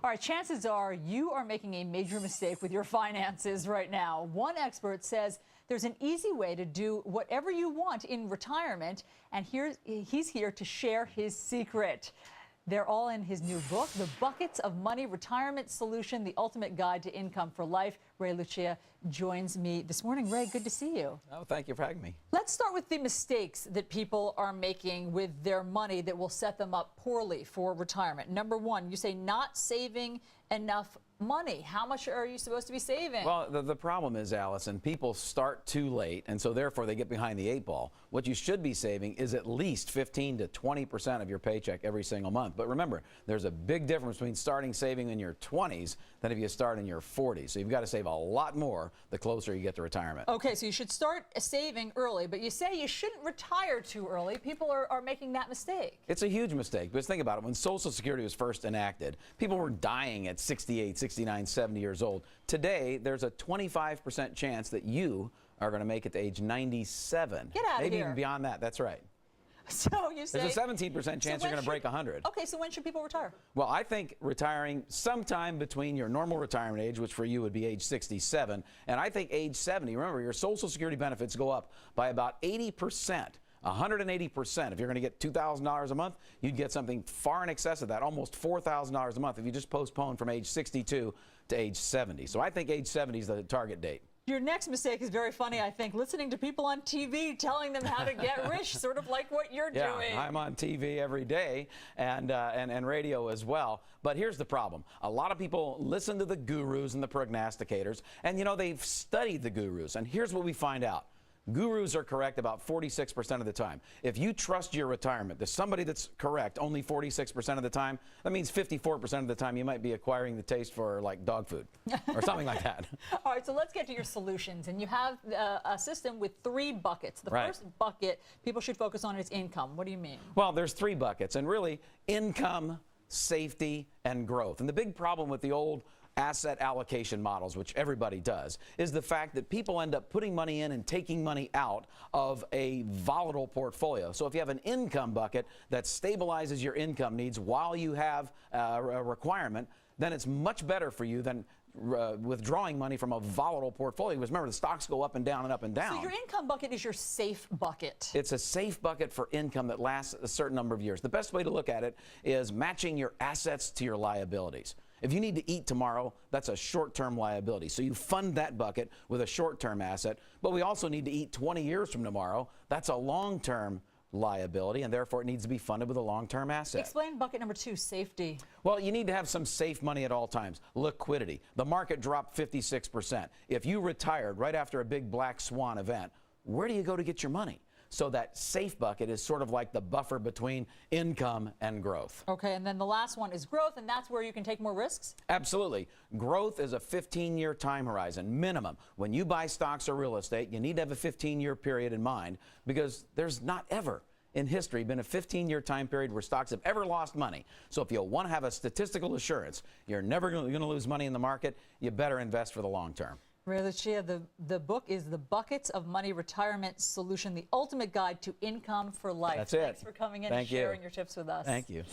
All right, chances are you are making a major mistake with your finances right now. One expert says there's an easy way to do whatever you want in retirement, and he's here to share his secret. They're all in his new book, The Buckets of Money Retirement Solution, The Ultimate Guide to Income for Life. Lucia joins me this morning. Ray, good to see you. Oh, thank you for having me. Let's start with the mistakes that people are making with their money that will set them up poorly for retirement. Number one, you say not saving enough money. How much are you supposed to be saving? Well, the problem is, Allison, people start too late, and so therefore they get behind the 8 ball. What you should be saving is at least 15 to 20% of your paycheck every single month. But remember, there's a big difference between starting saving in your 20s than if you start in your 40s. So you've got to save a lot more the closer you get to retirement. Okay, so you should start saving early, but you say you shouldn't retire too early. People are making that mistake. It's a huge mistake, because think about it. When Social Security was first enacted, people were dying at 68, 69, 70 years old. Today, there's a 25% chance that you are going to make it to age 97. Get out of here. Maybe even beyond that. That's right. So you say there's a 17% chance you're going to break 100. Okay, so when should people retire? Well, I think retiring sometime between your normal retirement age, which for you would be age 67, and I think age 70. Remember, your Social Security benefits go up by about 80%. 180%. If you're going to get $2,000 a month, you'd get something far in excess of that, almost $4,000 a month if you just postpone from age 62 to age 70. So I think age 70 is the target date. Your next mistake is very funny, I think, listening to people on TV telling them how to get rich, sort of like what you're doing. Yeah, I'm on TV every day and radio as well. But here's the problem. A lot of people listen to the gurus and the prognosticators, and, you know, they've studied the gurus. And here's what we find out. Gurus are correct about 46% of the time. If you trust your retirement to somebody that's correct only 46% of the time, that means 54% of the time you might be acquiring the taste for, like, dog food or something like that. All right, so let's get to your solutions. And you have a system with 3 buckets. The first bucket people should focus on is income. What do you mean? Well, there's 3 buckets, and really income, safety, and growth. And the big problem with the old asset allocation models, which everybody does, is the fact that people end up putting money in and taking money out of a volatile portfolio. So if you have an income bucket that stabilizes your income needs while you have a requirement, then it's much better for you than withdrawing money from a volatile portfolio. Because remember, the stocks go up and down and up and down. So your income bucket is your safe bucket. It's a safe bucket for income that lasts a certain number of years. The best way to look at it is matching your assets to your liabilities. If you need to eat tomorrow, that's a short-term liability. So you fund that bucket with a short-term asset. But we also need to eat 20 years from tomorrow. That's a long-term liability, and therefore it needs to be funded with a long-term asset. Explain bucket number 2, safety. Well, you need to have some safe money at all times. Liquidity. The market dropped 56%. If you retired right after a big black swan event, where do you go to get your money? So that safe bucket is sort of like the buffer between income and growth. Okay, and then the last one is growth, and that's where you can take more risks? Absolutely. Growth is a 15-year time horizon, minimum. When you buy stocks or real estate, you need to have a 15-year period in mind, because there's not ever in history been a 15-year time period where stocks have ever lost money. So if you want to have a statistical assurance you're never going to lose money in the market, you better invest for the long term. Lucia, the book is The Buckets of Money Retirement Solution, the ultimate guide to income for life. That's it. Thanks for coming in and sharing your tips with us. Thank you.